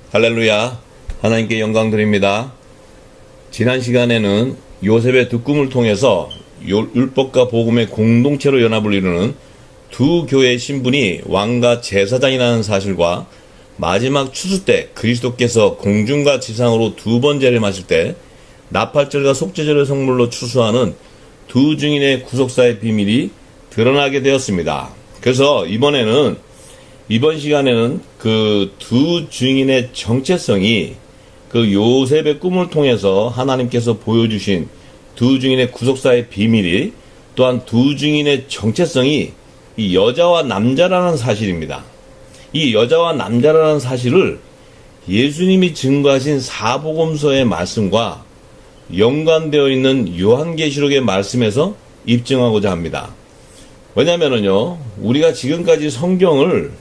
할렐루야. 하나님께 영광 드립니다. 지난 시간에는 요셉의 두 꿈을 통해서 율법과 복음의 공동체로 연합을 이루는 두 교회의 신분이 왕과 제사장이라는 사실과 마지막 추수 때 그리스도께서 공중과 지상으로 두 번 재림하실 때 나팔절과 속죄절의 성물로 추수하는 두 증인의 구속사의 비밀이 드러나게 되었습니다. 그래서 이번 시간에는 그 두 증인의 정체성이 그 요셉의 꿈을 통해서 하나님께서 보여주신 두 증인의 구속사의 비밀이 또한 두 증인의 정체성이 이 여자와 남자라는 사실입니다. 이 여자와 남자라는 사실을 예수님이 증거하신 사복음서의 말씀과 연관되어 있는 요한계시록의 말씀에서 입증하고자 합니다. 왜냐면은요, 우리가 지금까지 성경을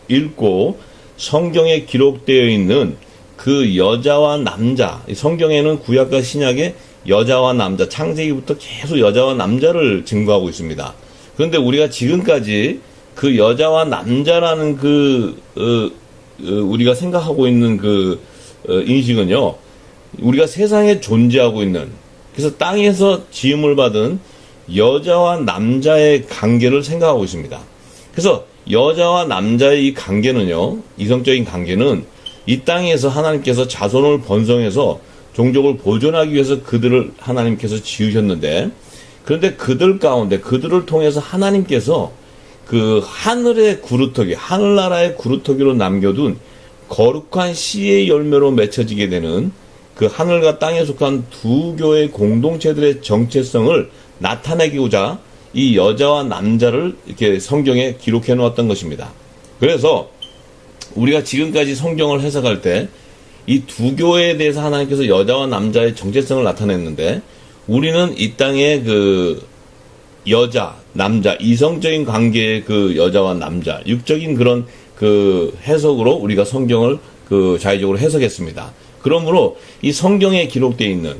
읽고 성경에 기록되어 있는 그 여자와 남자, 성경에는 구약과 신약의 여자와 남자, 창세기부터 계속 여자와 남자를 증거하고 있습니다. 그런데 우리가 지금까지 그 여자와 남자라는 우리가 생각하고 있는 인식은요, 우리가 세상에 존재하고 있는, 그래서 땅에서 지음을 받은 여자와 남자의 관계를 생각하고 있습니다. 그래서 여자와 남자의 이 관계는요, 이성적인 관계는 이 땅에서 하나님께서 자손을 번성해서 종족을 보존하기 위해서 그들을 하나님께서 지으셨는데, 그런데 그들 가운데 그들을 통해서 하나님께서 그 하늘의 구루터기, 하늘나라의 구루터기로 남겨둔 거룩한 씨의 열매로 맺혀지게 되는 그 하늘과 땅에 속한 두 교의 공동체들의 정체성을 나타내고자 이 여자와 남자를 이렇게 성경에 기록해 놓았던 것입니다. 그래서 우리가 지금까지 성경을 해석할 때 이 두 교회에 대해서 하나님께서 여자와 남자의 정체성을 나타냈는데, 우리는 이 땅의 그 여자, 남자, 이성적인 관계의 그 여자와 남자, 육적인 그런 그 해석으로 우리가 성경을 자의적으로 해석했습니다. 그러므로 이 성경에 기록되어 있는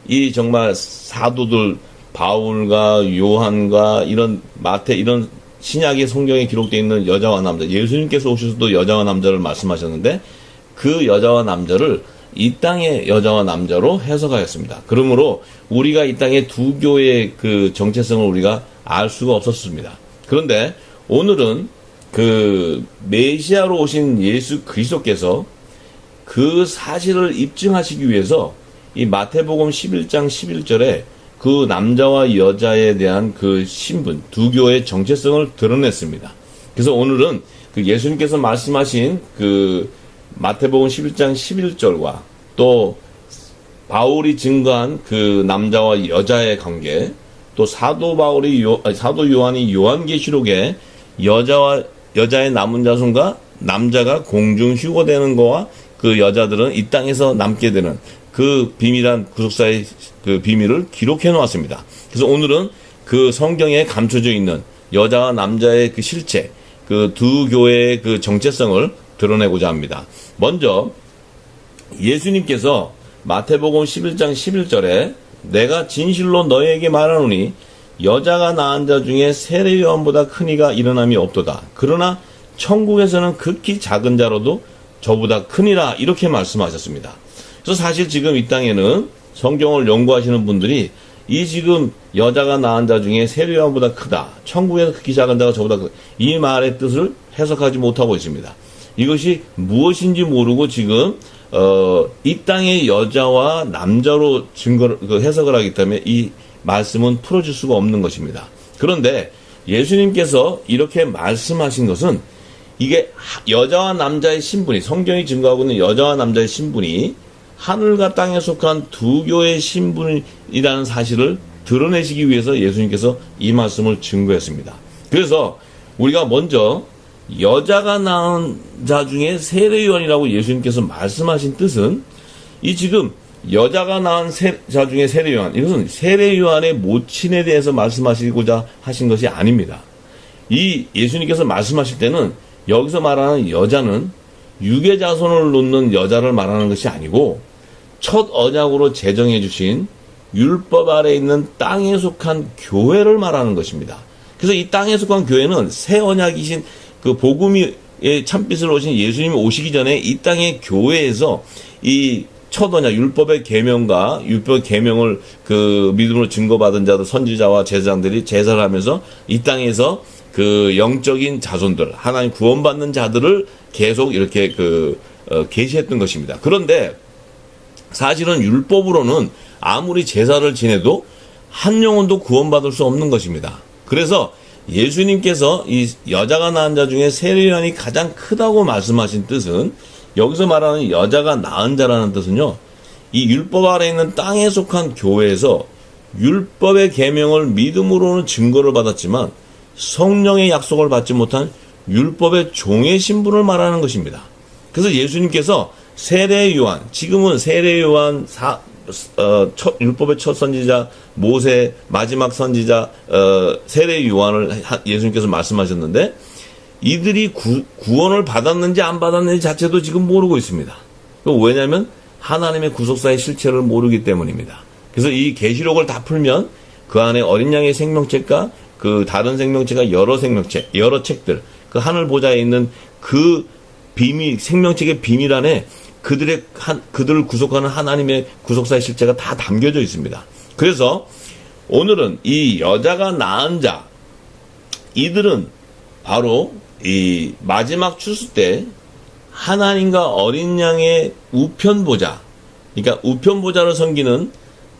이 정말 사도들, 바울과 요한과 이런 마태, 이런 신약의 성경에 기록되어 있는 여자와 남자, 예수님께서 오셔서도 여자와 남자를 말씀하셨는데 그 여자와 남자를 이 땅의 여자와 남자로 해석하였습니다. 그러므로 우리가 이 땅의 두 교회의 그 정체성을 우리가 알 수가 없었습니다. 그런데 오늘은 그 메시아로 오신 예수 그리스도께서 그 사실을 입증하시기 위해서 이 마태복음 11장 11절에 그 남자와 여자에 대한 그 신분, 두 교의 정체성을 드러냈습니다. 그래서 오늘은 그 예수님께서 말씀하신 그 마태복음 11장 11절과 또 바울이 증거한 그 남자와 여자의 관계, 또 사도 요한이 요한계시록에 여자의 남은 자손과 남자가 공중 휴거되는 거와 그 여자들은 이 땅에서 남게 되는 그 비밀한 구속사의 그 비밀을 기록해 놓았습니다. 그래서 오늘은 그 성경에 감춰져 있는 여자와 남자의 그 실체, 그 두 교회의 그 정체성을 드러내고자 합니다. 먼저 예수님께서 마태복음 11장 11절에 내가 진실로 너희에게 말하노니 여자가 낳은 자 중에 세례 요한보다 큰 이가 일어남이 없도다. 그러나 천국에서는 극히 작은 자로도 저보다 크니라, 이렇게 말씀하셨습니다. 그래서 사실 지금 이 땅에는 성경을 연구하시는 분들이 이 지금 여자가 낳은 자 중에 세례 요한보다 크다, 천국에서 극히 작은 자가 저보다 크다, 이 말의 뜻을 해석하지 못하고 있습니다. 이것이 무엇인지 모르고 지금 이 땅의 여자와 남자로 해석을 하기 때문에 이 말씀은 풀어질 수가 없는 것입니다. 그런데 예수님께서 이렇게 말씀하신 것은 이게 여자와 남자의 신분이, 성경이 증거하고 있는 여자와 남자의 신분이 하늘과 땅에 속한 두 교의 신분이라는 사실을 드러내시기 위해서 예수님께서 이 말씀을 증거했습니다. 그래서 우리가 먼저 여자가 낳은 자 중에 세례요한이라고 예수님께서 말씀하신 뜻은, 이 지금 여자가 낳은 자 중에 세례요한, 이것은 세례요한의 모친에 대해서 말씀하시고자 하신 것이 아닙니다. 이 예수님께서 말씀하실 때는 여기서 말하는 여자는 육의 자손을 놓는 여자를 말하는 것이 아니고 첫 언약으로 제정해 주신 율법 아래 있는 땅에 속한 교회를 말하는 것입니다. 그래서 이 땅에 속한 교회는 새 언약이신 그 복음이 참빛으로 오신 예수님이 오시기 전에 이 땅의 교회에서 이 첫 언약 율법의 계명과 율법의 계명을 그 믿음으로 증거받은 자들 선지자와 제사장들이 제사를 하면서 이 땅에서 그 영적인 자손들 하나님 구원받는 자들을 계속 이렇게 계시했던 것입니다. 그런데 사실은 율법으로는 아무리 제사를 지내도 한 영혼도 구원받을 수 없는 것입니다. 그래서 예수님께서 이 여자가 낳은 자 중에 세례요한이 가장 크다고 말씀하신 뜻은, 여기서 말하는 여자가 낳은 자라는 뜻은요, 이 율법 아래 있는 땅에 속한 교회에서 율법의 계명을 믿음으로는 증거를 받았지만 성령의 약속을 받지 못한 율법의 종의 신분을 말하는 것입니다. 그래서 예수님께서 세례요한, 지금은 세례요한 율법의 첫 선지자 모세, 마지막 선지자 세례요한을 예수님께서 말씀하셨는데, 이들이 구원을 받았는지 안 받았는지 자체도 지금 모르고 있습니다. 왜냐하면 하나님의 구속사의 실체를 모르기 때문입니다. 그래서 이 계시록을 다 풀면 그 안에 어린 양의 생명책과 그 다른 생명체가 여러 생명체, 여러 책들, 그 하늘 보좌에 있는 그 비밀, 생명책의 비밀 안에 그들을 구속하는 하나님의 구속사의 실체가 다 담겨져 있습니다. 그래서 오늘은 이 여자가 낳은 자, 이들은 바로 이 마지막 추수 때 하나님과 어린 양의 우편보좌, 그러니까 우편보좌를 섬기는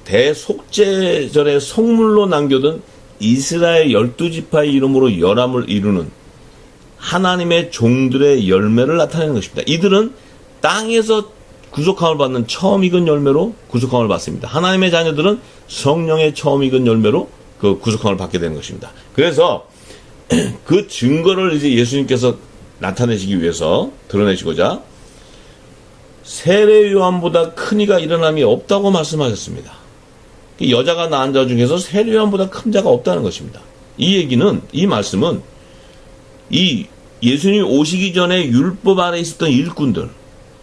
대속죄절의 성물로 남겨둔 이스라엘 12지파의 이름으로 열함을 이루는 하나님의 종들의 열매를 나타내는 것입니다. 이들은 땅에서 구속함을 받는 처음 익은 열매로 구속함을 받습니다. 하나님의 자녀들은 성령의 처음 익은 열매로 그 구속함을 받게 되는 것입니다. 그래서 그 증거를 이제 예수님께서 나타내시기 위해서 드러내시고자 세례 요한보다 큰 이가 일어남이 없다고 말씀하셨습니다. 여자가 낳은 자 중에서 세례 요한보다 큰 자가 없다는 것입니다. 이 얘기는, 이 말씀은 이 예수님 오시기 전에 율법 아래 있었던 일꾼들,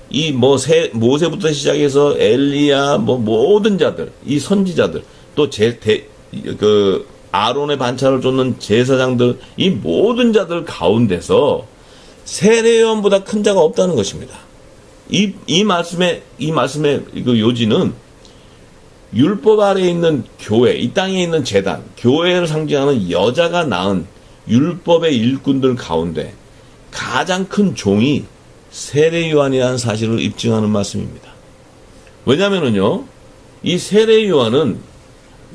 이 모세부터 시작해서 엘리야, 모든 자들, 이 선지자들, 또 아론의 반차를 쫓는 제사장들, 이 모든 자들 가운데서 세례 요한보다 큰 자가 없다는 것입니다. 이 말씀의 그 요지는 율법 아래에 있는 교회, 이 땅에 있는 제단, 교회를 상징하는 여자가 낳은 율법의 일꾼들 가운데 가장 큰 종이 세례 요한이라는 사실을 입증하는 말씀입니다. 왜냐면은요, 이 세례 요한은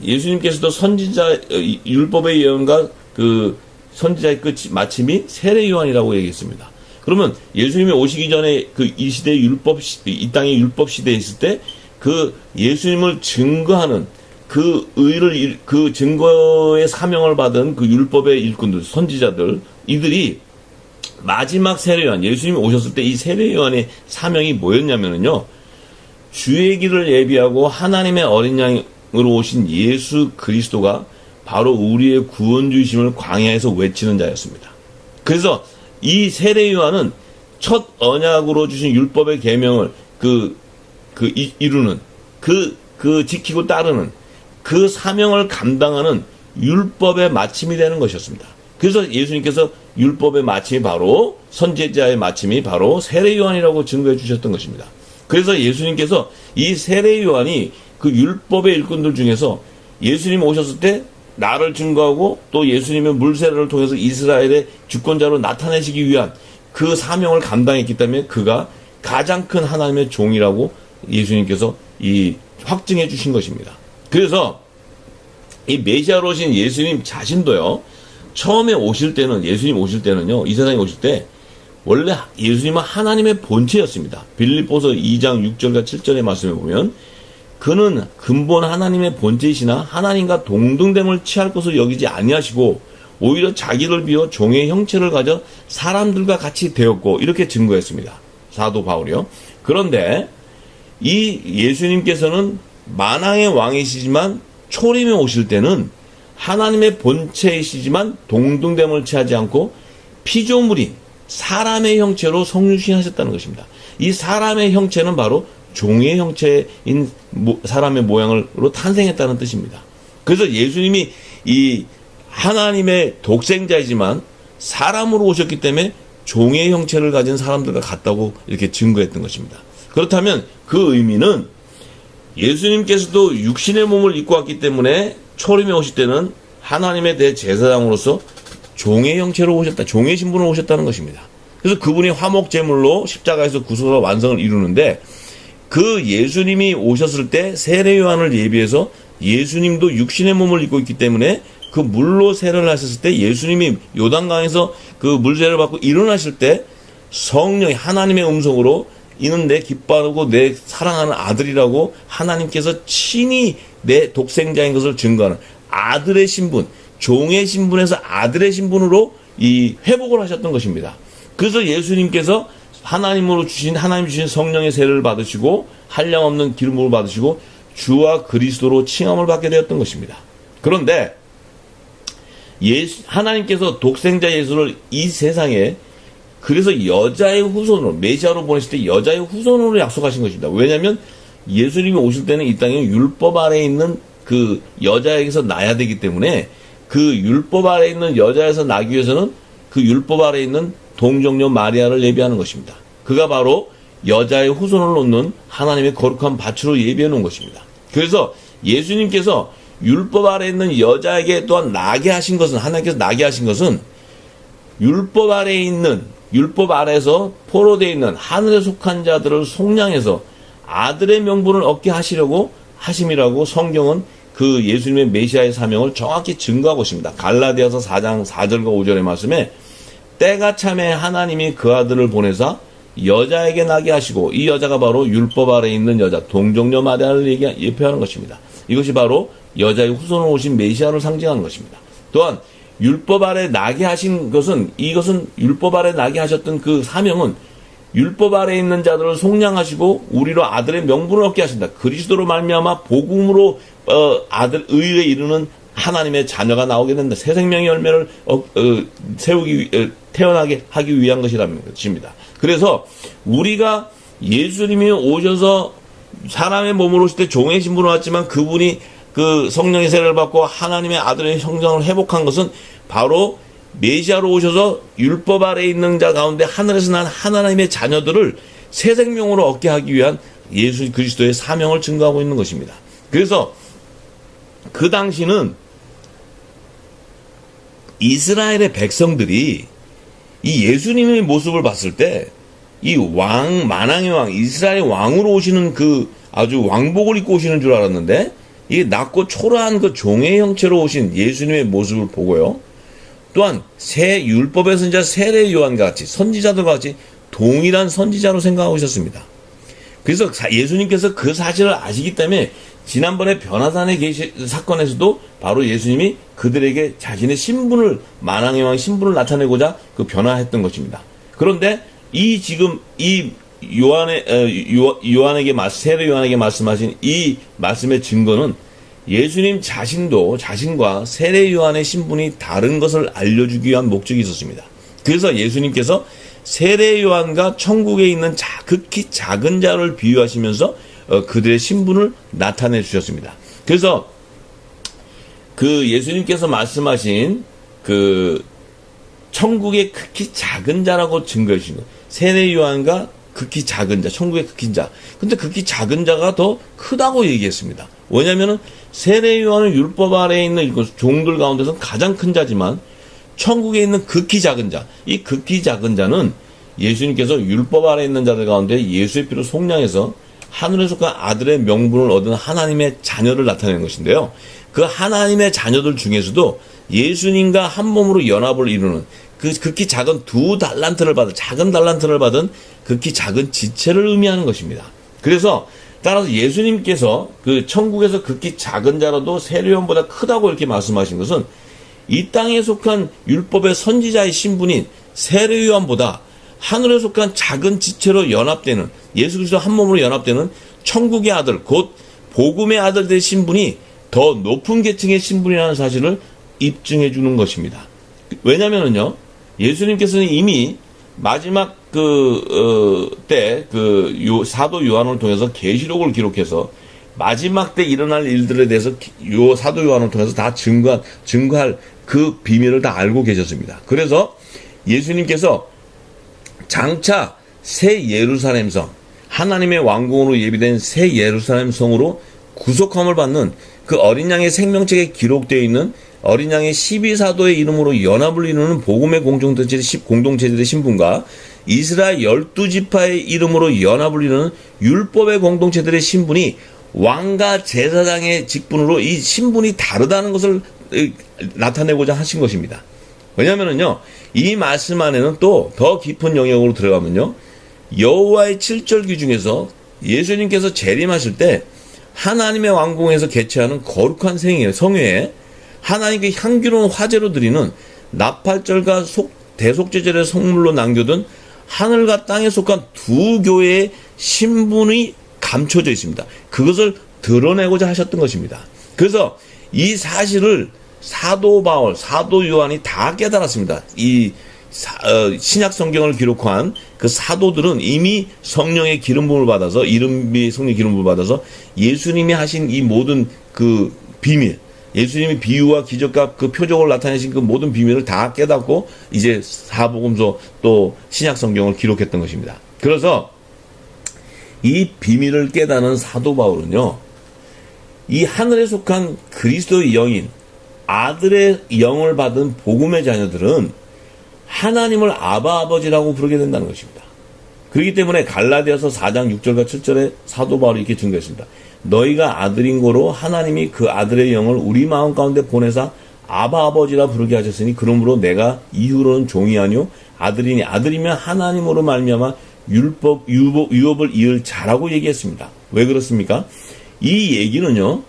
예수님께서도 선지자, 율법의 예언과 그 선지자의 끝 마침이 세례 요한이라고 얘기했습니다. 그러면 예수님이 오시기 전에 이 시대의 이 땅의 율법 시대에 있을 때 그 예수님을 증거하는 그 증거의 사명을 받은 그 율법의 일꾼들, 선지자들, 이들이 마지막 세례 요한, 예수님이 오셨을 때 이 세례 요한의 사명이 뭐였냐면요, 주의 길을 예비하고 하나님의 어린 양으로 오신 예수 그리스도가 바로 우리의 구원주이심을 광야에서 외치는 자였습니다. 그래서 이 세례 요한은 첫 언약으로 주신 율법의 계명을 이루는, 지키고 따르는 그 사명을 감당하는 율법의 마침이 되는 것이었습니다. 그래서 예수님께서 율법의 마침이 바로, 선지자의 마침이 바로 세례 요한이라고 증거해 주셨던 것입니다. 그래서 예수님께서 이 세례 요한이 그 율법의 일꾼들 중에서 예수님 오셨을 때 나를 증거하고 또 예수님의 물세례를 통해서 이스라엘의 주권자로 나타내시기 위한 그 사명을 감당했기 때문에 그가 가장 큰 하나님의 종이라고 예수님께서 확증해 주신 것입니다. 그래서 이 메시아로 오신 예수님 자신도요, 처음에 예수님 오실 때는요, 이 세상에 오실 때 원래 예수님은 하나님의 본체였습니다. 빌립보서 2장 6절과 7절의 말씀에 보면 그는 근본 하나님의 본체이시나 하나님과 동등됨을 취할 것을 여기지 아니하시고 오히려 자기를 비워 종의 형체를 가져 사람들과 같이 되었고, 이렇게 증거했습니다. 사도 바울이요. 그런데 이 예수님께서는 만왕의 왕이시지만 초림에 오실 때는 하나님의 본체이시지만 동등됨을 취하지 않고 피조물인 사람의 형체로 성육신하셨다는 것입니다. 이 사람의 형체는 바로 종의 형체인 사람의 모양으로 탄생했다는 뜻입니다. 그래서 예수님이 이 하나님의 독생자이지만 사람으로 오셨기 때문에 종의 형체를 가진 사람들과 같다고 이렇게 증거했던 것입니다. 그렇다면 그 의미는 예수님께서도 육신의 몸을 입고 왔기 때문에 초림에 오실 때는 하나님의 대제사장으로서 종의 형체로 오셨다, 종의 신분으로 오셨다는 것입니다. 그래서 그분이 화목제물로 십자가에서 구속과 완성을 이루는데, 그 예수님이 오셨을 때 세례 요한을 예비해서 예수님도 육신의 몸을 입고 있기 때문에 그 물로 세례를 하셨을 때 예수님이 요단강에서 그 물세례를 받고 일어나실 때 성령이 하나님의 음성으로 이는 내 기뻐하고 내 사랑하는 아들이라고 하나님께서 친히 내 독생자인 것을 증거하는 아들의 신분, 종의 신분에서 아들의 신분으로 이 회복을 하셨던 것입니다. 그래서 예수님께서 하나님 주신 성령의 세례를 받으시고 한량없는 기름부음을 받으시고 주와 그리스도로 칭함을 받게 되었던 것입니다. 그런데 하나님께서 독생자 예수를 이 세상에 그래서 여자의 후손으로, 메시아로 보내실 때 여자의 후손으로 약속하신 것입니다. 왜냐하면 예수님이 오실 때는 이 땅에 율법 아래에 있는 그 여자에게서 나야 되기 때문에 그 율법 아래에 있는 여자에서 나기 위해서는 그 율법 아래에 있는 동정녀 마리아를 예비하는 것입니다. 그가 바로 여자의 후손을 놓는 하나님의 거룩한 밭으로 예비해 놓은 것입니다. 그래서 예수님께서 율법 아래에 있는 여자에게 또한 나게 하신 것은, 하나님께서 나게 하신 것은 율법 아래에 있는, 율법 아래에서 포로되어 있는 하늘에 속한 자들을 속량해서 아들의 명분을 얻게 하시려고 하심이라고 성경은 그 예수님의 메시아의 사명을 정확히 증거하고 있습니다. 갈라디아서 4장 4절과 5절의 말씀에 때가 참에 하나님이 그 아들을 보내사 여자에게 나게 하시고, 이 여자가 바로 율법 아래에 있는 여자 동정녀 마리아를 예표하는 것입니다. 이것이 바로 여자의 후손으로 오신 메시아를 상징하는 것입니다. 또한 율법 아래 나게 하신 것은, 이것은 율법 아래 나게 하셨던 그 사명은 율법 아래에 있는 자들을 속량하시고 우리로 아들의 명분을 얻게 하신다. 그리스도로 말미암아 복음으로 아들 의에 이르는 하나님의 자녀가 나오게 된다. 새 생명의 열매를 태어나게 하기 위한 것이라는 것입니다. 그래서 우리가 예수님이 오셔서 사람의 몸으로 오실 때 종의 신분으로 왔지만 그분이 그 성령의 세례를 받고 하나님의 아들의 형상을 회복한 것은 바로 메시아로 오셔서 율법 아래에 있는 자 가운데 하늘에서 난 하나님의 자녀들을 새 생명으로 얻게 하기 위한 예수 그리스도의 사명을 증거하고 있는 것입니다. 그래서 그 당시는 이스라엘의 백성들이 이 예수님의 모습을 봤을 때 이 만왕의 왕, 이스라엘 왕으로 오시는 그 아주 왕복을 입고 오시는 줄 알았는데, 이 낮고 초라한 그 종의 형체로 오신 예수님의 모습을 보고요. 또한 새 율법의 선지자 세례 요한과 같이, 선지자들과 같이 동일한 선지자로 생각하고 있었습니다. 그래서 예수님께서 그 사실을 아시기 때문에 지난번에 변화산의 사건에서도 바로 예수님이 그들에게 자신의 신분을, 만왕의 왕 신분을 나타내고자 그 변화했던 것입니다. 그런데 지금 요한에게 세례 요한에게 말씀하신 이 말씀의 증거는 예수님 자신도 자신과 세례 요한의 신분이 다른 것을 알려주기 위한 목적이 있었습니다. 그래서 예수님께서 세례 요한과 천국에 있는 극히 작은 자를 비유하시면서 그들의 신분을 나타내 주셨습니다. 그래서 그 예수님께서 말씀하신 그 천국의 극히 작은 자라고 증거해 주신 것, 세례 요한과 극히 작은 자, 천국의 극히 자. 근데 극히 작은 자가 더 크다고 얘기했습니다. 왜냐하면 세례 요한은 율법 아래에 있는 종들 가운데서는 가장 큰 자지만 천국에 있는 극히 작은 자, 이 극히 작은 자는 예수님께서 율법 아래에 있는 자들 가운데 예수의 피로 속량해서 하늘에 속한 아들의 명분을 얻은 하나님의 자녀를 나타내는 것인데요. 그 하나님의 자녀들 중에서도 예수님과 한 몸으로 연합을 이루는 그 극히 작은 작은 달란트를 받은 극히 작은 지체를 의미하는 것입니다. 그래서 따라서 예수님께서 그 천국에서 극히 작은 자라도 세례요한보다 크다고 이렇게 말씀하신 것은 이 땅에 속한 율법의 선지자의 신분인 세례요한보다 하늘에 속한 작은 지체로 연합되는, 예수 그리스도 한 몸으로 연합되는 천국의 아들, 곧 복음의 아들들의 신분이 더 높은 계층의 신분이라는 사실을 입증해 주는 것입니다. 왜냐면은요, 예수님께서는 이미 마지막 사도 요한을 통해서 계시록을 기록해서 마지막 때 일어날 일들에 대해서 사도 요한을 통해서 다 증거할 그 비밀을 다 알고 계셨습니다. 그래서 예수님께서 장차 새 예루살렘 성, 하나님의 왕궁으로 예비된 새 예루살렘 성으로 구속함을 받는 그 어린 양의 생명책에 기록되어 있는 어린 양의 12사도의 이름으로 연합을 이루는 복음의 공동체들의 신분과 이스라엘 12지파의 이름으로 연합을 이루는 율법의 공동체들의 신분이 왕과 제사장의 직분으로 이 신분이 다르다는 것을 나타내고자 하신 것입니다. 왜냐하면요, 이 말씀 안에는 또 더 깊은 영역으로 들어가면요, 여호와의 7절기 중에서 예수님께서 재림하실 때 하나님의 왕궁에서 개최하는 거룩한 성회에 하나님께 향기로운 화제로 드리는 나팔절과 대속제절의 성물로 남겨둔 하늘과 땅에 속한 두 교회의 신분이 감춰져 있습니다. 그것을 드러내고자 하셨던 것입니다. 그래서 이 사실을 사도 바울, 사도 요한이 다 깨달았습니다. 이 신약 성경을 기록한 그 사도들은 이미 성령의 기름 부음을 받아서, 이름이 성령의 기름 부음을 받아서 예수님이 하신 이 모든 그 비밀, 예수님이 비유와 기적과 그 표적을 나타내신 그 모든 비밀을 다 깨닫고 이제 사복음서 또 신약 성경을 기록했던 것입니다. 그래서 이 비밀을 깨닫는 사도 바울은요, 이 하늘에 속한 그리스도의 영인, 아들의 영을 받은 복음의 자녀들은 하나님을 아바 아버지라고 부르게 된다는 것입니다. 그렇기 때문에 갈라디아서 4장 6절과 7절에 사도 바울이 이렇게 증거했습니다. 너희가 아들인 고로 하나님이 그 아들의 영을 우리 마음 가운데 보내사 아바 아버지라 부르게 하셨으니 그러므로 내가 이후로는 종이 아니요 아들이니 아들이면 하나님으로 말미암아 유업을 이을 자라고 얘기했습니다. 왜 그렇습니까? 이 얘기는요,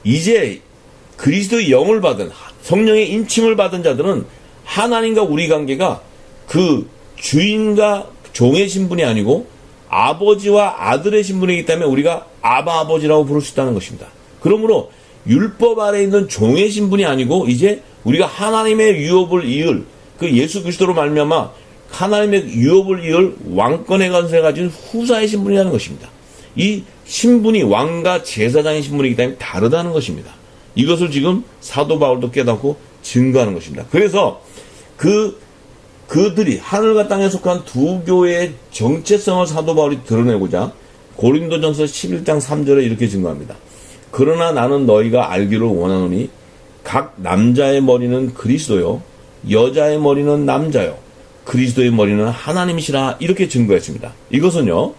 이제 그리스도의 영을 받은, 성령의 인침을 받은 자들은 하나님과 우리 관계가 그 주인과 종의 신분이 아니고 아버지와 아들의 신분이기 때문에 우리가 아바 아버지라고 부를 수 있다는 것입니다. 그러므로 율법 아래 있는 종의 신분이 아니고 이제 우리가 하나님의 유업을 이을 그 예수 그리스도로 말미암아 하나님의 유업을 이을 왕권의 권세를 가진 후사의 신분이라는 것입니다. 이 신분이 왕과 제사장의 신분이기 때문에 다르다는 것입니다. 이것을 지금 사도 바울도 깨닫고 증거하는 것입니다. 그래서 그들이 하늘과 땅에 속한 두 교회의 정체성을 사도 바울이 드러내고자 고린도전서 11장 3절에 이렇게 증거합니다. 그러나 나는 너희가 알기를 원하노니 각 남자의 머리는 그리스도요 여자의 머리는 남자요 그리스도의 머리는 하나님이시라 이렇게 증거했습니다. 이것은요,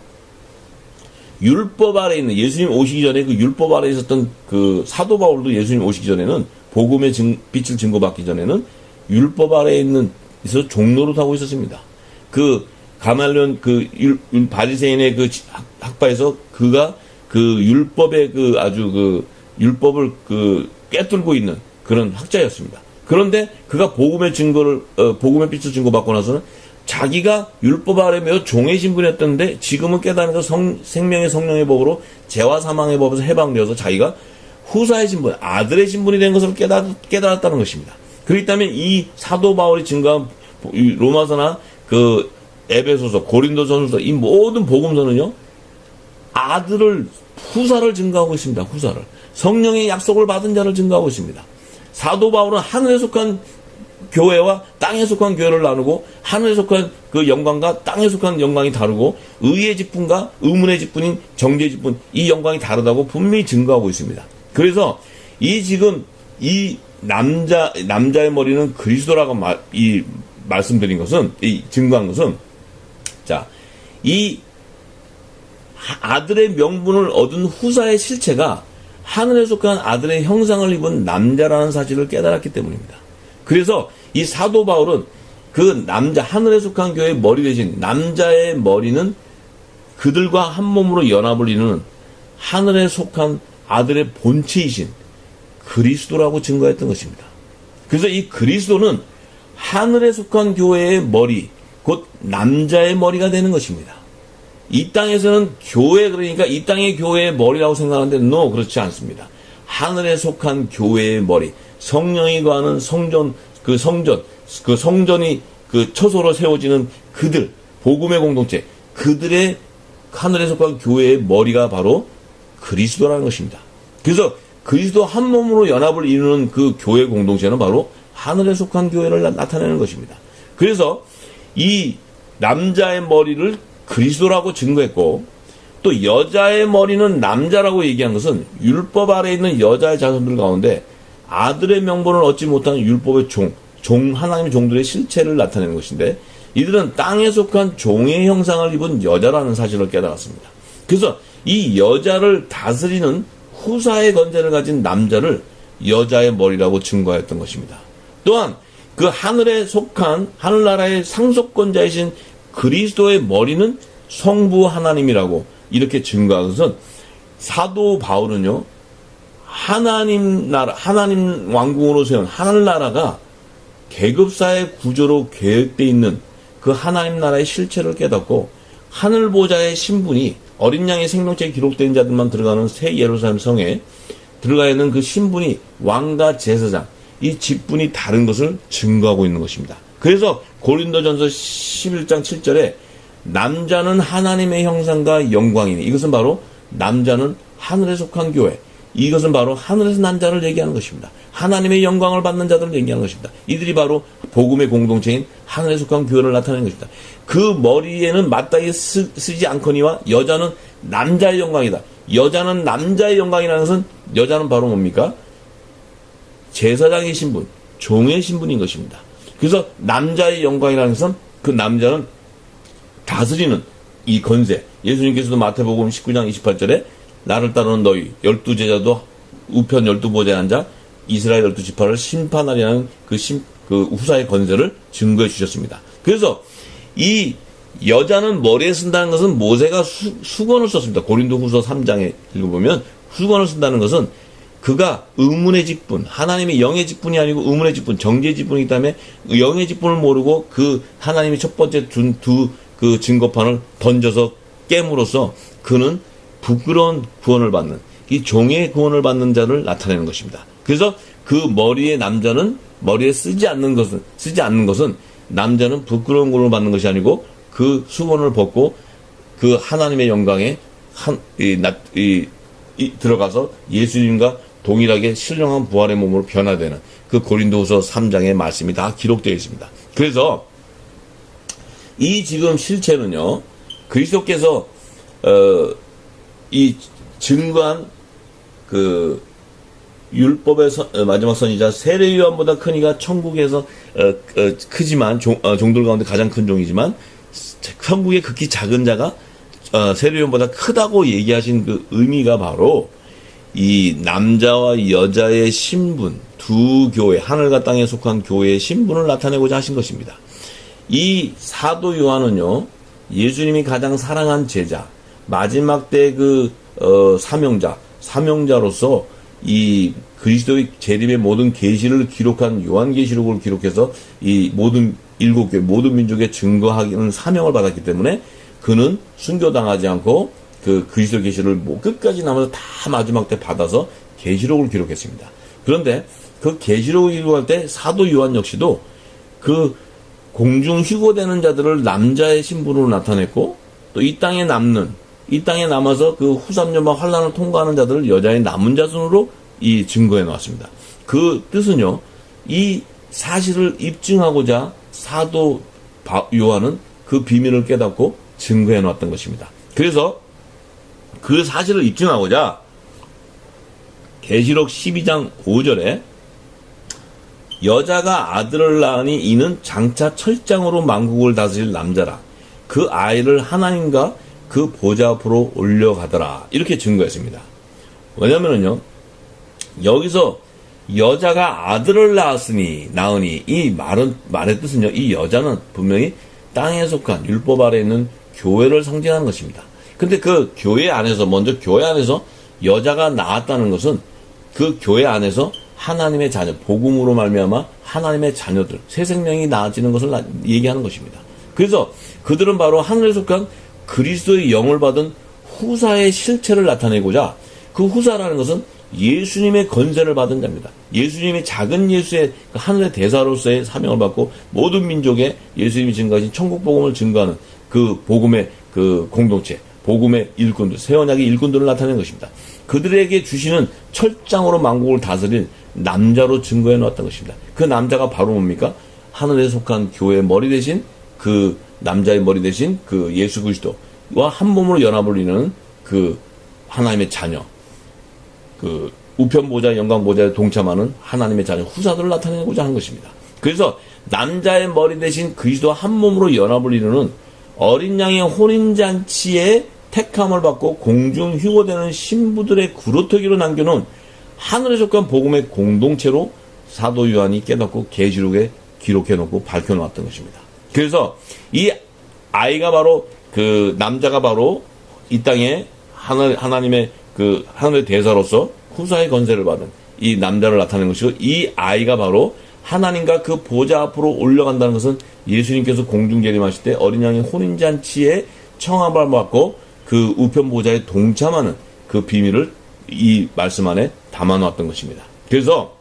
율법 아래 있는 예수님 오시기 전에 그 율법 아래 있었던 그 사도 바울도 예수님 오시기 전에는 복음의 빛을 증거받기 전에는 율법 아래 있는 있어서 종노릇 하고 있었습니다. 그 가말리온 그 바리새인의 그 학파에서 그가 그 율법의 그 아주 그 율법을 그 꿰뚫고 있는 그런 학자였습니다. 그런데 그가 복음의 빛을 증거받고 나서는 자기가 율법 아래 매어 종의 신분이었던데 지금은 깨달아서 생명의 성령의 법으로 죄와 사망의 법에서 해방되어서 자기가 후사의 신분, 아들의 신분이 된 것을 깨달았다는 것입니다. 그렇기 때문에 이 사도 바울이 증거한 로마서나 그 에베소서, 고린도전서 이 모든 복음서는요, 후사를 증거하고 있습니다. 후사를. 성령의 약속을 받은 자를 증거하고 있습니다. 사도 바울은 하늘에 속한 교회와 땅에 속한 교회를 나누고 하늘에 속한 그 영광과 땅에 속한 영광이 다르고 의의 직분과 의문의 직분인 정죄의 직분 이 영광이 다르다고 분명히 증거하고 있습니다. 그래서 지금 이 남자의 머리는 그리스도라고 말씀드린 것은 증거한 것은 이 아들의 명분을 얻은 후사의 실체가 하늘에 속한 아들의 형상을 입은 남자라는 사실을 깨달았기 때문입니다. 그래서 이 사도 바울은 그 하늘에 속한 교회의 머리 대신 남자의 머리는 그들과 한 몸으로 연합을 이루는 하늘에 속한 아들의 본체이신 그리스도라고 증거했던 것입니다. 그래서 이 그리스도는 하늘에 속한 교회의 머리, 곧 남자의 머리가 되는 것입니다. 이 땅에서는 교회, 그러니까 이 땅의 교회의 머리라고 생각하는데 그렇지 않습니다. 하늘에 속한 교회의 머리, 성령이 거하는 성전이 그 처소로 세워지는 그들, 복음의 공동체, 그들의 하늘에 속한 교회의 머리가 바로 그리스도라는 것입니다. 그래서 그리스도 한 몸으로 연합을 이루는 그 교회 공동체는 바로 하늘에 속한 교회를 나타내는 것입니다. 그래서 이 남자의 머리를 그리스도라고 증거했고, 또 여자의 머리는 남자라고 얘기한 것은 율법 아래에 있는 여자의 자손들 가운데 아들의 명분을 얻지 못하는 율법의 하나님의 종들의 실체를 나타내는 것인데, 이들은 땅에 속한 종의 형상을 입은 여자라는 사실을 깨달았습니다. 그래서 이 여자를 다스리는 후사의 건재를 가진 남자를 여자의 머리라고 증거했던 것입니다. 또한 그 하늘에 속한 하늘나라의 상속권자이신 그리스도의 머리는 성부 하나님이라고 이렇게 증거한 것은, 사도 바울은요, 하나님 왕궁으로 세운 하늘나라가 계급사의 구조로 계획되어 있는 그 하나님 나라의 실체를 깨닫고, 하늘 보좌의 신분이 어린 양의 생명체에 기록된 자들만 들어가는 새 예루살렘 성에 들어가 있는 그 신분이 왕과 제사장, 이 직분이 다른 것을 증거하고 있는 것입니다. 그래서 고린도전서 11장 7절에 남자는 하나님의 형상과 영광이니, 이것은 바로 남자는 하늘에 속한 교회, 이것은 바로 하늘에서 난 자를 얘기하는 것입니다. 하나님의 영광을 받는 자들을 얘기하는 것입니다. 이들이 바로 복음의 공동체인 하늘에 속한 교회를 나타내는 것입니다. 그 머리에는 마땅히 쓰지 않거니와 여자는 남자의 영광이다. 여자는 남자의 영광이라는 것은, 여자는 바로 뭡니까? 제사장의 신분, 종의 신분인 것입니다. 그래서 남자의 영광이라는 것은, 그 남자는 다스리는 이 건세, 예수님께서도 마태복음 19장 28절에 나를 따르는 너희 12제자도 우편 12보좌에 앉아 이스라엘 12지파를 심판하려는 그 후사의 건세를 증거해 주셨습니다. 그래서 이 여자는 머리에 쓴다는 것은 모세가 수건을 썼습니다. 고린도후서 3장에 읽어보면 수건을 쓴다는 것은 그가 의문의 직분, 하나님의 영의 직분이 아니고 의문의 직분, 정죄의 직분이기 때문에 영의 직분을 모르고 그 하나님이 첫 번째 둔 그 증거판을 던져서 깨므로써 그는 부끄러운 구원을 받는, 이 종의 구원을 받는 자를 나타내는 것입니다. 그래서 그 머리에 남자는 머리에 쓰지 않는 것은 남자는 부끄러운 구원을 받는 것이 아니고 그 수건을 벗고 그 하나님의 영광에 들어가서 예수님과 동일하게 신령한 부활의 몸으로 변화되는 그 고린도후서 3장의 말씀이 다 기록되어 있습니다. 그래서 이 지금 실체는요, 그리스도께서 이 증거한 그 율법의 마지막 선지자 세례 요한보다 큰 이가 천국에서 크지만 종들 가운데 가장 큰 종이지만 천국에 극히 작은 자가 세례 요한보다 크다고 얘기하신 그 의미가 바로 이 남자와 여자의 신분, 두 교회, 하늘과 땅에 속한 교회의 신분을 나타내고자 하신 것입니다. 이 사도 요한은요, 예수님이 가장 사랑한 제자, 마지막 때 그 사명자로서 이 그리스도의 재림의 모든 계시를 기록한 요한계시록을 기록해서 이 모든 일곱 교회, 모든 민족에 증거하는 사명을 받았기 때문에 그는 순교당하지 않고 그 그리스도 계시를 끝까지 남아서 다 마지막 때 받아서 계시록을 기록했습니다. 그런데 그 계시록을 기록할 때 사도 요한 역시도 그 공중 휴거되는 자들을 남자의 신분으로 나타냈고, 또 이 땅에 남아서 그 후삼년과 환란을 통과하는 자들을 여자의 남은 자손으로 이 증거해 놓았습니다. 그 뜻은요, 이 사실을 입증하고자 사도 요한은 그 비밀을 깨닫고 증거해 놓았던 것입니다. 그래서 그 사실을 입증하고자 계시록 12장 5절에 여자가 아들을 낳으니 이는 장차 철장으로 만국을 다스릴 남자라. 그 아이를 하나님과 그 보좌 앞으로 올려가더라. 이렇게 증거했습니다. 왜냐면은요, 여기서 여자가 아들을 낳으니 이 말의 뜻은요, 이 여자는 분명히 땅에 속한 율법 아래에 있는 교회를 상징하는 것입니다. 근데 그 교회 안에서, 먼저 교회 안에서 여자가 낳았다는 것은 그 교회 안에서 하나님의 자녀, 복음으로 말미암아 하나님의 자녀들, 새 생명이 나아지는 것을 얘기하는 것입니다. 그래서 그들은 바로 하늘에 속한 그리스도의 영을 받은 후사의 실체를 나타내고자, 그 후사라는 것은 예수님의 건세를 받은 자입니다. 예수님의 작은 예수의 하늘의 대사로서의 사명을 받고 모든 민족에 예수님이 증거하신 천국 복음을 증거하는 그 복음의 그 공동체, 복음의 일꾼들, 새 언약의 일꾼들을 나타내는 것입니다. 그들에게 주시는 철장으로 만국을 다스릴 남자로 증거해 놓았던 것입니다. 그 남자가 바로 뭡니까? 하늘에 속한 교회의 머리 대신 그 남자의 머리 대신 그 예수 그리스도와 한 몸으로 연합을 이루는 그 하나님의 자녀, 그 우편보좌, 영광보좌에 동참하는 하나님의 자녀 후사들을 나타내고자 하는 것입니다. 그래서 남자의 머리 대신 그리스도와 한 몸으로 연합을 이루는 어린 양의 혼인잔치에 택함을 받고 공중 휴거되는 신부들의 구루터기로 남겨놓은 하늘에 속한 복음의 공동체로 사도 요한이 깨닫고 계시록에 기록해놓고 밝혀놓았던 것입니다. 그래서 이 아이가 바로 그 남자가 바로 이 땅에 하나님의 그 하늘의 대사로서 후사의 건세를 받은 이 남자를 나타낸 것이고, 이 아이가 바로 하나님과 그 보좌 앞으로 올라간다는 것은 예수님께서 공중 재림하실 때 어린 양의 혼인잔치에 청함을 받고 그 우편 보좌에 동참하는 그 비밀을 이 말씀 안에 담아놓았던 것입니다. 그래서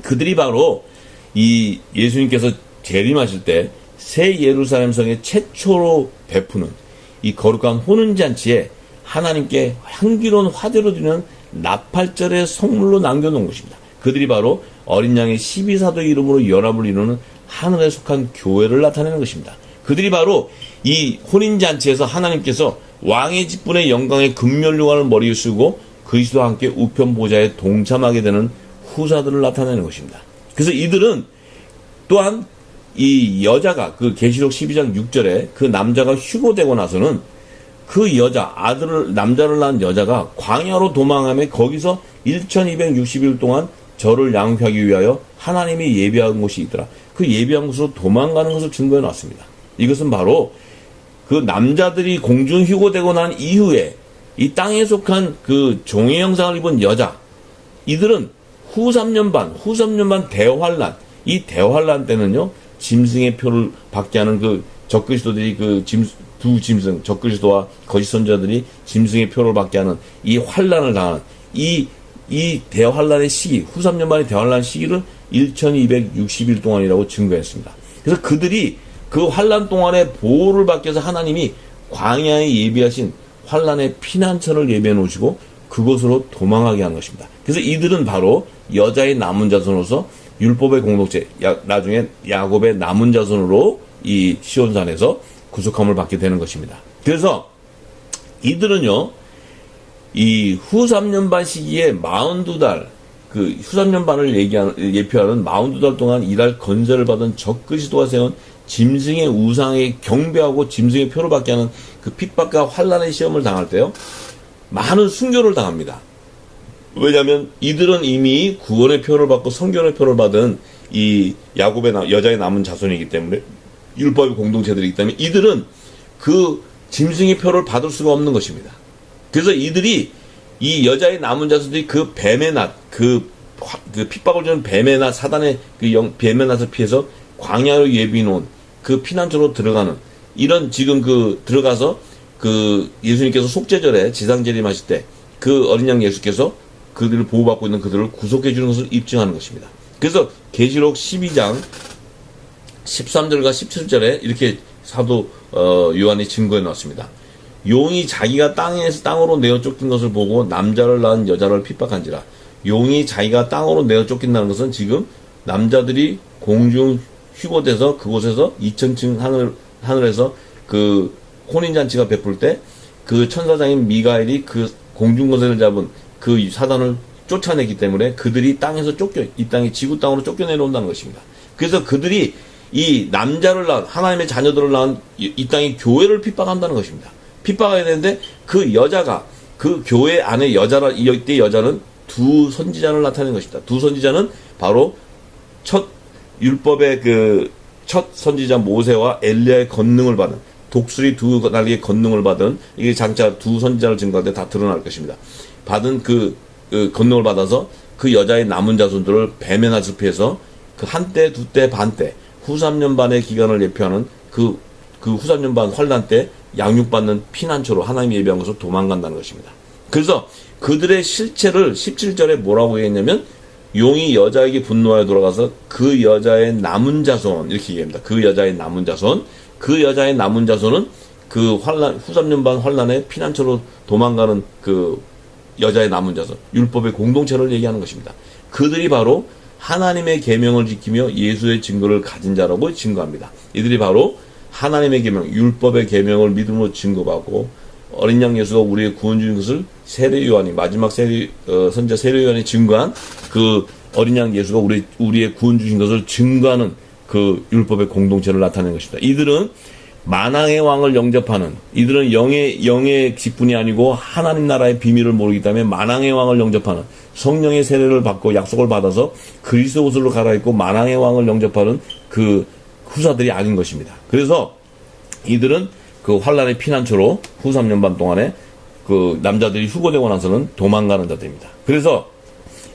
그들이 바로 이 예수님께서 재림하실 때 새 예루살렘 성에 최초로 베푸는 이 거룩한 혼인잔치에 하나님께 향기로운 화제로 드리는 나팔절의 성물로 남겨놓은 것입니다. 그들이 바로 어린 양의 12사도의 이름으로 연합을 이루는 하늘에 속한 교회를 나타내는 것입니다. 그들이 바로 이 혼인잔치에서 하나님께서 왕의 직분의 영광의 금면류관을 머리에 쓰고 그리스도와 함께 우편 보좌에 동참하게 되는 후사들을 나타내는 것입니다. 그래서 이들은 또한 이 여자가 그 계시록 12장 6절에 그 남자가 휴거되고 나서는 그 여자, 남자를 낳은 여자가 광야로 도망하며 거기서 1260일 동안 저를 양육하기 위하여 하나님이 예비한 곳이 있더라. 그 예비한 곳으로 도망가는 것을 증거해 놨습니다. 이것은 바로 그 남자들이 공중 휴거되고 난 이후에 이 땅에 속한 그 종의 형상을 입은 여자, 이들은 후 3년 반 대환란, 이 대환란 때는요, 짐승의 표를 받게 하는 그 적그리스도들이 두 짐승, 적그리스도와 거짓 선지자들이 짐승의 표를 받게 하는 이 환란을 당하는 이 대환란의 시기, 후 3년 만의 대환란 시기를 1260일 동안이라고 증거했습니다. 그래서 그들이 그 환란 동안에 보호를 받기 위해서 하나님이 광야에 예비하신 환란의 피난처를 예비해 놓으시고 그곳으로 도망하게 한 것입니다. 그래서 이들은 바로 여자의 남은 자손으로서 율법의 공동체, 나중에 야곱의 남은 자손으로 이 시온산에서 구속함을 받게 되는 것입니다. 그래서 이들은요, 이 후 3년 반 시기에 42달, 그 후 3년 반을 예표하는 42달 동안 일할 건설을 받은 적그리스도가 세운 짐승의 우상에 경배하고 짐승의 표를 받게 하는 그 핍박과 환란의 시험을 당할 때요, 많은 순교를 당합니다. 왜냐하면 이들은 이미 구원의 표를 받고 성결의 표를 받은 이 야곱의 여자의 남은 자손이기 때문에, 율법의 공동체들이기 때문에 이들은 그 짐승의 표를 받을 수가 없는 것입니다. 그래서 이들이 이 여자의 남은 자손들이 그 뱀의 낫, 그 핍박을 주는 뱀의 낫, 사단의 뱀의 낫을 피해서 광야로 예비해 놓은 그 피난처로 들어가는, 이런 지금 들어가서 예수님께서 속죄절에 지상재림하실 때 그 어린 양 예수께서 그들을 보호받고 있는 그들을 구속해 주는 것을 입증하는 것입니다. 그래서 계시록 12장 13절과 17절에 이렇게 사도 요한이 증거해 놨습니다. 용이 자기가 땅으로 내어 쫓긴 것을 보고 남자를 낳은 여자를 핍박한지라. 용이 자기가 땅으로 내어 쫓긴다는 것은 지금 남자들이 공중 휴거돼서 그곳에서 2000층 하늘에서 그 혼인잔치가 베풀 때 그 천사장인 미가엘이 그 공중거세를 잡은 그 사단을 쫓아내기 때문에 그들이 땅에서 이 땅에 지구 땅으로 쫓겨내놓는다는 것입니다. 그래서 그들이 이 남자를 낳은, 하나님의 자녀들을 낳은 이 땅의 교회를 핍박한다는 것입니다. 핍박해야 되는데 그 여자가, 그 교회 안에 이때 여자는 두 선지자를 나타낸 것입니다. 두 선지자는 바로 첫 율법의 첫 선지자 모세와 엘리야의 권능을 받은, 독수리 두 날개의 권능을 받은, 이게 장차 두 선지자를 증거할 때 다 드러날 것입니다. 받은 그 권능을 받아서 그 여자의 남은 자손들을 뱀의 낫을 피해서 그 한때, 두때, 반때, 후 3년 반의 기간을 예표하는 그 후 3년 반 환란 때 양육받는 피난처로 하나님이 예비한 것으로 도망간다는 것입니다. 그래서 그들의 실체를 17절에 뭐라고 했냐면, 용이 여자에게 분노하여 돌아가서 그 여자의 남은 자손, 이렇게 얘기합니다. 그 여자의 남은 자손, 그 여자의 남은 자손은 그 환란, 후 3년 반 환란의 피난처로 도망가는 그 여자의 남은 자손, 율법의 공동체를 얘기하는 것입니다. 그들이 바로 하나님의 계명을 지키며 예수의 증거를 가진 자라고 증거합니다. 이들이 바로 하나님의 계명, 율법의 계명을 믿음으로 증거하고 어린 양 예수가 우리의 구원 주인 것을 세례 요한이 마지막 선자 세례 요한이 증거한 그 어린 양 예수가 우리의 구원 주신 것을 증거하는 그 율법의 공동체를 나타내는 것입니다. 이들은 만왕의 왕을 영접하는, 이들은 영의 직분이 아니고 하나님 나라의 비밀을 모르기 때문에 만왕의 왕을 영접하는, 성령의 세례를 받고 약속을 받아서 그리스도 옷으로 갈아입고 만왕의 왕을 영접하는 그 후사들이 아닌 것입니다. 그래서 이들은 그 환란의 피난처로 후 3년 반 동안에 그 남자들이 휴거되고 나서는 도망가는 자들입니다. 그래서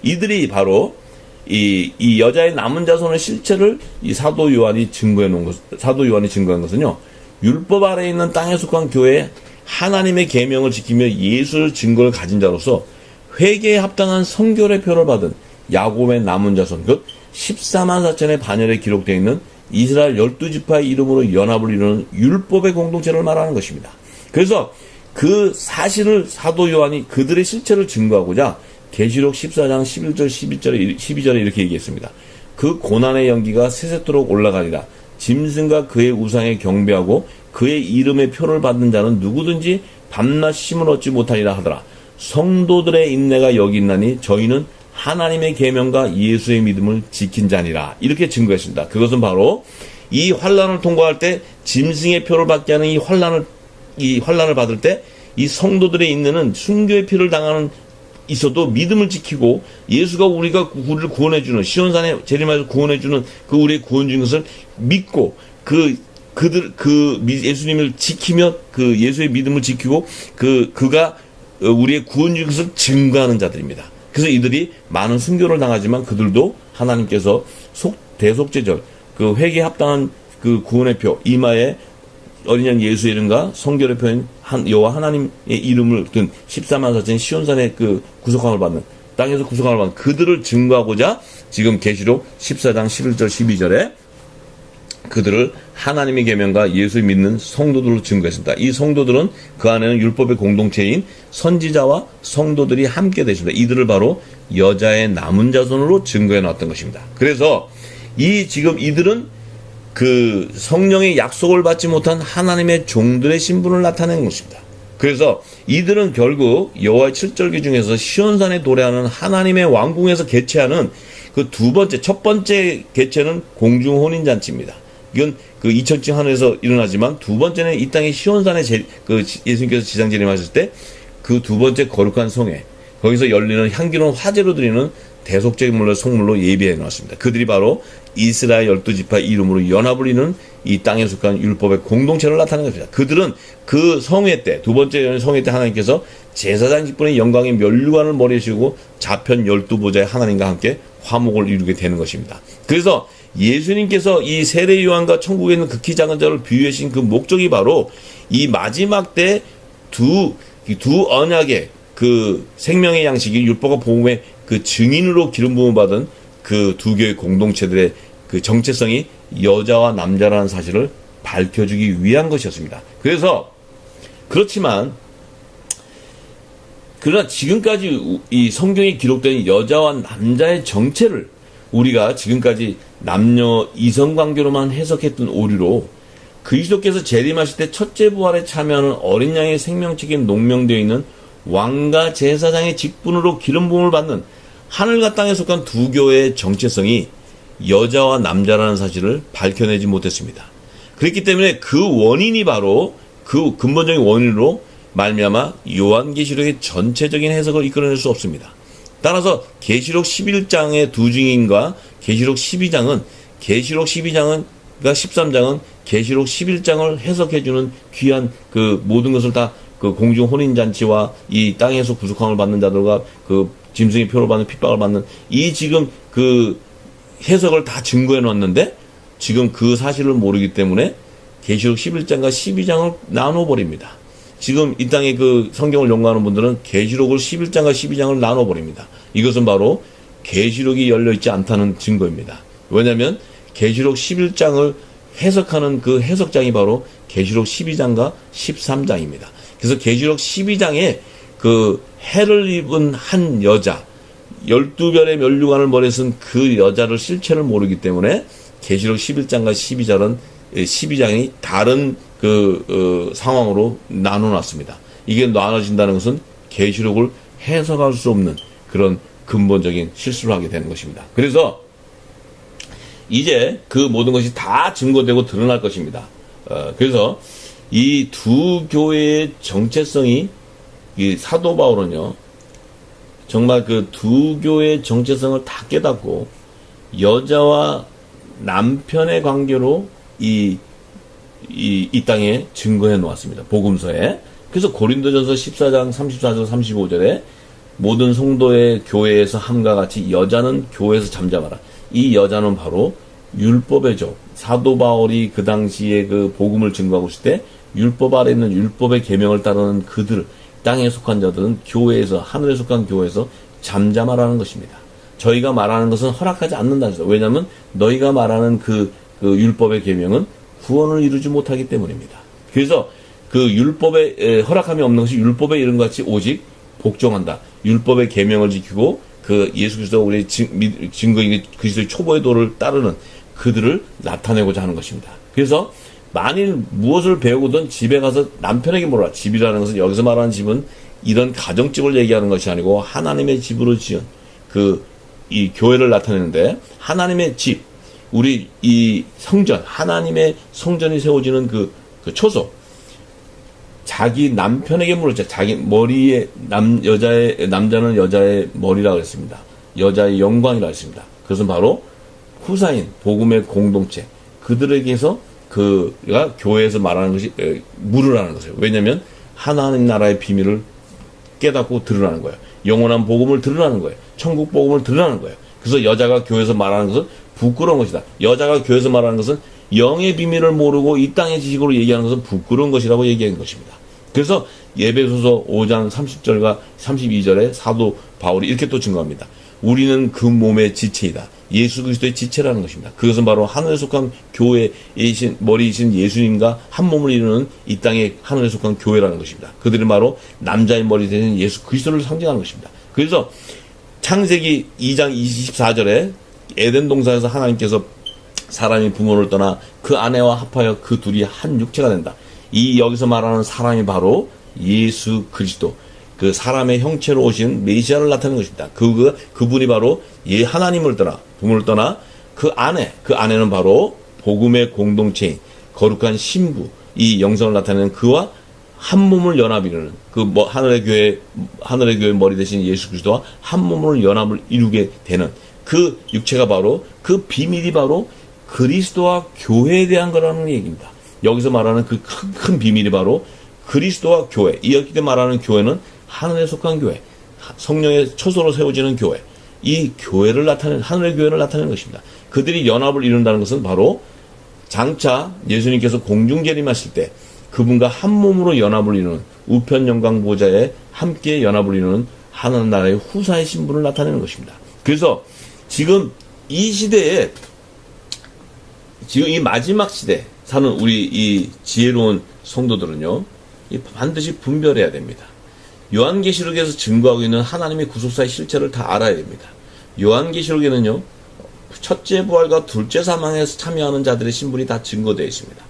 이들이 바로 이 여자의 남은 자손의 실체를 이 사도 요한이 증거한 것은요, 율법 아래에 있는 땅에 속한 교회에 하나님의 계명을 지키며 예수를 증거를 가진 자로서 회개에 합당한 성결의 표를 받은 야곱의 남은 자손, 곧 14만 4천의 반열에 기록되어 있는 이스라엘 12지파의 이름으로 연합을 이루는 율법의 공동체를 말하는 것입니다. 그래서 그 사실을 사도 요한이 그들의 실체를 증거하고자 계시록 14장 11절 12절에 이렇게 얘기했습니다. 그 고난의 연기가 세세토록 올라가리라. 짐승과 그의 우상에 경배하고 그의 이름의 표를 받는 자는 누구든지 밤낮 쉼을 얻지 못하리라 하더라. 성도들의 인내가 여기 있나니 저희는 하나님의 계명과 예수의 믿음을 지킨 자니라. 이렇게 증거했습니다. 그것은 바로 이 환란을 통과할 때 짐승의 표를 받게 하는 이 환란을 받을 때 이 성도들의 인내는 순교의 피를 당하는 있어도 믿음을 지키고 예수가 우리를 구원해주는 시온산에 재림하여서 구원해주는 그 우리의 구원주인 것을 믿고 예수님을 지키며 그 예수의 믿음을 지키고 그가 우리의 구원주인 것을 증거하는 자들입니다. 그래서 이들이 많은 순교를 당하지만 그들도 하나님께서 대속죄절 그 회개에 합당한 그 구원의 표 이마에 어린 양 예수의 이름과 성결의 표인 여호와 하나님의 이름을 든 14만 4천 시온산의 그 구속함을 받는 땅에서 구속함을 받는 그들을 증거하고자 지금 계시록 14장 11절 12절에 그들을 하나님의 계명과 예수를 믿는 성도들로 증거했습니다. 이 성도들은 그 안에는 율법의 공동체인 선지자와 성도들이 함께 되십니다. 이들을 바로 여자의 남은 자손으로 증거해 놨던 것입니다. 그래서 지금 이들은 그 성령의 약속을 받지 못한 하나님의 종들의 신분을 나타내는 것입니다. 그래서 이들은 결국 여호와의 칠절기 중에서 시온산에 도래하는 하나님의 왕궁에서 개최하는 그 첫 번째 개최는 공중 혼인잔치입니다. 이건 그 2000층 하늘에서 일어나지만 두 번째는 이 땅의 시온산에 예수님께서 지상 재림하실 때 그 두 번째 거룩한 성회 거기서 열리는 향기로운 화제로 드리는 대속제물로 성물로 예비해 놓았습니다. 그들이 바로 이스라엘 12지파 이름으로 연합을 이루는 이 땅에 속한 율법의 공동체를 나타내는 것입니다. 그들은 그 성회 때, 두 번째 성회 때 하나님께서 제사장 직분의 영광의 면류관을 머리에 씌우고 좌편 12보좌의 하나님과 함께 화목을 이루게 되는 것입니다. 그래서 예수님께서 이 세례 요한과 천국에 있는 극히 작은 자를 비유하신 그 목적이 바로 이 마지막 때 두 언약의 그 생명의 양식이 율법과 복음의 그 증인으로 기름 부음을 받은 그 두 교의 공동체들의 그 정체성이 여자와 남자라는 사실을 밝혀주기 위한 것이었습니다. 그렇지만 그러나 지금까지 이 성경에 기록된 여자와 남자의 정체를 우리가 지금까지 남녀 이성관계로만 해석했던 오류로 그리스도께서 재림하실 때 첫째 부활에 참여하는 어린 양의 생명책에 농명되어 있는 왕과 제사장의 직분으로 기름 부음을 받는 하늘과 땅에 속한 두 교회의 정체성이 여자와 남자라는 사실을 밝혀내지 못했습니다. 그렇기 때문에 그 원인이 바로 그 근본적인 원인으로 말미암아 요한계시록의 전체적인 해석을 이끌어낼 수 없습니다. 따라서 계시록 11장의 두 증인과 계시록 12장은 계시록 12장은 그러니까 13장은 계시록 11장을 해석해주는 귀한 그 모든 것을 다 그 공중 혼인잔치와 이 땅에서 구속함을 받는 자들과 그 짐승의 표를 받는 핍박을 받는 이 지금 그 해석을 다 증거해 놨는데 지금 그 사실을 모르기 때문에 계시록 11장과 12장을 나눠버립니다. 지금 이 땅에 그 성경을 연구하는 분들은 계시록을 11장과 12장을 나눠버립니다. 이것은 바로 계시록이 열려있지 않다는 증거입니다. 왜냐하면 계시록 11장을 해석하는 그 해석장이 바로 계시록 12장과 13장입니다. 그래서 계시록 12장에 그 해를 입은 한 여자 12별의 면류관을 머리에 쓴 그 여자를 실체를 모르기 때문에 계시록 11장과 12장은 12장이 다른 상황으로 나눠놨습니다. 이게 나눠진다는 것은 계시록을 해석할 수 없는 그런 근본적인 실수를 하게 되는 것입니다. 그래서 이제 그 모든 것이 다 증거되고 드러날 것입니다. 그래서 이 두 교회의 정체성이, 이 사도 바울은요, 정말 그 두 교회의 정체성을 다 깨닫고 여자와 남편의 관계로 이 땅에 증거해 놓았습니다. 복음서에. 그래서 고린도전서 14장 34절 35절에 모든 성도의 교회에서 함과 같이 여자는 교회에서 잠잠하라. 이 여자는 바로 율법의 종. 사도 바울이 그 당시에 그 복음을 증거하고 있을 때 율법 아래 있는 율법의 계명을 따르는 그들, 땅에 속한 자들은 교회에서, 하늘에 속한 교회에서 잠잠하라는 것입니다. 저희가 말하는 것은 허락하지 않는다는 거죠. 왜냐하면 너희가 말하는 그 율법의 계명은 구원을 이루지 못하기 때문입니다. 그래서 그 율법에 허락함이 없는 것이 율법의 이름 같이 오직 복종한다. 율법의 계명을 지키고 그 예수 그리스도 우리 증거인 그리스도의 초보의 도를 따르는 그들을 나타내고자 하는 것입니다. 그래서 만일 무엇을 배우고든 집에 가서 남편에게 물어라. 집이라는 것은 여기서 말하는 집은 이런 가정집을 얘기하는 것이 아니고 하나님의 집으로 지은 이 교회를 나타내는데, 하나님의 집, 우리 이 성전, 하나님의 성전이 세워지는 그 초소, 자기 남편에게 물었죠. 자기 머리에 남자는 여자의 머리라고 했습니다. 여자의 영광이라고 했습니다. 그것은 바로 후사인 복음의 공동체, 그들에게서 그가 교회에서 말하는 것이 물으라는 것이에요. 왜냐하면 하나님 나라의 비밀을 깨닫고 드러나는 거예요. 영원한 복음을 드러나는 거예요. 천국 복음을 드러나는 거예요. 그래서 여자가 교회에서 말하는 것은 부끄러운 것이다. 여자가 교회에서 말하는 것은 영의 비밀을 모르고 이 땅의 지식으로 얘기하는 것은 부끄러운 것이라고 얘기하는 것입니다. 그래서 에베소서 5장 30절과 32절에 사도 바울이 이렇게 또 증거합니다. 우리는 그 몸의 지체이다. 예수 그리스도의 지체라는 것입니다. 그것은 바로 하늘에 속한 교회이신 머리이신 예수님과 한 몸을 이루는 이 땅의 하늘에 속한 교회라는 것입니다. 그들은 바로 남자의 머리 되신 예수 그리스도를 상징하는 것입니다. 그래서 창세기 2장 24절에 에덴 동산에서 하나님께서 사람이 부모를 떠나 그 아내와 합하여 그 둘이 한 육체가 된다. 이 여기서 말하는 사람이 바로 예수 그리스도, 그 사람의 형체로 오신 메시아를 나타내는 것입니다. 그분이 바로 하나님을 떠나, 부모를 떠나 그 아내는 바로 복음의 공동체인 거룩한 신부, 이 영성을 나타내는 그와 한 몸을 연합이루는 하늘의 교회 머리 대신 예수 그리스도와 한 몸을 연합을 이루게 되는 그 육체가 바로, 그 비밀이 바로 그리스도와 교회에 대한 거라는 얘기입니다. 여기서 말하는 그 큰 비밀이 바로 그리스도와 교회. 여기 때 말하는 교회는 하늘에 속한 교회, 성령의 초소로 세워지는 교회, 이 교회를 나타내는, 하늘의 교회를 나타내는 것입니다. 그들이 연합을 이룬다는 것은 바로 장차 예수님께서 공중 재림하실 때 그분과 한 몸으로 연합을 이루는, 우편 영광 보좌에 함께 연합을 이루는 하나님 나라의 후사의 신분을 나타내는 것입니다. 그래서 지금 이 시대에, 지금 이 마지막 시대 사는 우리 이 지혜로운 성도들은요, 반드시 분별해야 됩니다. 요한계시록에서 증거하고 있는 하나님의 구속사의 실체를 다 알아야 됩니다. 요한계시록에는요, 첫째 부활과 둘째 사망에서 참여하는 자들의 신분이 다 증거되어 있습니다.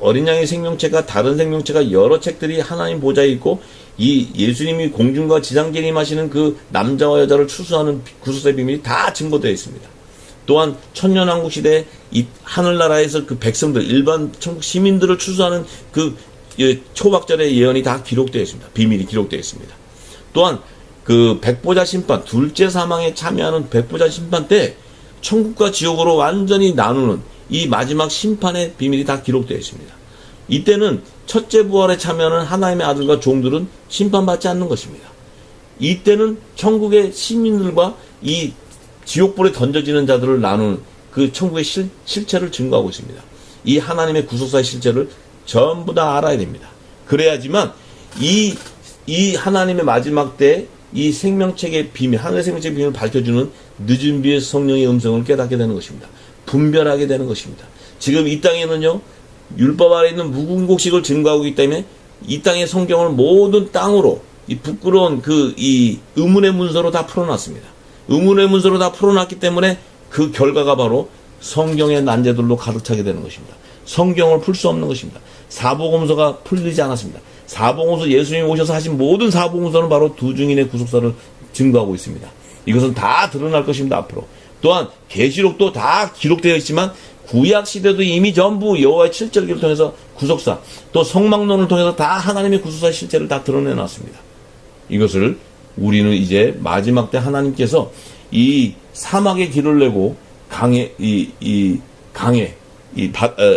어린 양의 생명체가, 다른 생명체가 여러 책들이 하나님 보좌에 있고, 이 예수님이 공중과 지상 재림하시는 그 남자와 여자를 추수하는 구속사의 비밀이 다 증거되어 있습니다. 또한 천년왕국 시대에 이 하늘나라에서 그 백성들, 일반 천국 시민들을 추수하는 그 초박절의 예언이 다 기록되어 있습니다. 비밀이 기록되어 있습니다. 또한 그 백보자 심판, 둘째 사망에 참여하는 백보자 심판 때 천국과 지옥으로 완전히 나누는 이 마지막 심판의 비밀이 다 기록되어 있습니다. 이때는 첫째 부활에 참여하는 하나님의 아들과 종들은 심판받지 않는 것입니다. 이때는 천국의 시민들과 이 지옥불에 던져지는 자들을 나누는 그 천국의 실체를 증거하고 있습니다. 이 하나님의 구속사의 실체를 전부 다 알아야 됩니다. 그래야지만 이 하나님의 마지막 때 이 생명책의 비밀, 하늘의 생명책의 비밀을 밝혀주는 늦은 비의 성령의 음성을 깨닫게 되는 것입니다. 분별하게 되는 것입니다. 지금 이 땅에는요, 율법 아래 있는 무궁곡식을 증거하고 있기 때문에 이 땅의 성경을 모든 땅으로 이 부끄러운 이 의문의 문서로 다 풀어놨습니다. 의문의 문서로 다 풀어놨기 때문에 그 결과가 바로 성경의 난제들로 가득 차게 되는 것입니다. 성경을 풀 수 없는 것입니다. 사복음서가 풀리지 않았습니다. 사복음서, 예수님이 오셔서 하신 모든 사복음서는 바로 두 증인의 구속사를 증거하고 있습니다. 이것은 다 드러날 것입니다. 앞으로. 또한 계시록도 다 기록되어 있지만 구약 시대도 이미 전부 여호와의 7절기를 통해서 구속사, 또 성막론을 통해서 다 하나님의 구속사의 실체를 다 드러내놨습니다. 이것을 우리는 이제 마지막 때 하나님께서 이 사막의 길을 내고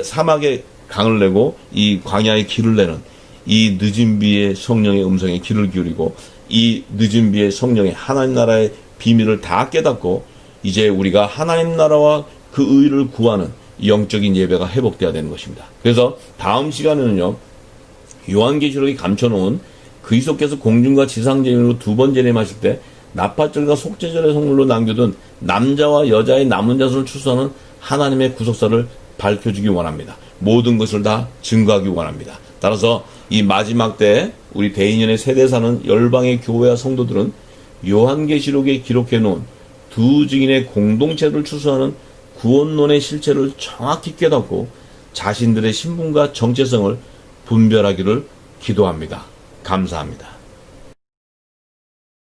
사막의 강을 내고 이 광야의 길을 내는 이 늦은 비의 성령의 음성에 귀를 기울이고 이 늦은 비의 성령의 하나님 나라의 비밀을 다 깨닫고 이제 우리가 하나님 나라와 그 의를 구하는 영적인 예배가 회복되어야 되는 것입니다. 그래서 다음 시간에는요, 요한계시록이 감춰놓은 그리스도께서 공중과 지상재림으로 두 번 재림하실 때 나팔절과 속죄절의 성물로 남겨둔 남자와 여자의 남은 자손을 추수하는 하나님의 구속사를 밝혀주기 원합니다. 모든 것을 다 증거하기 원합니다. 따라서 이 마지막 때 우리 대인연의 세대 사는 열방의 교회와 성도들은 요한계시록에 기록해 놓은 두 증인의 공동체를 추수하는 구원론의 실체를 정확히 깨닫고 자신들의 신분과 정체성을 분별하기를 기도합니다. 감사합니다.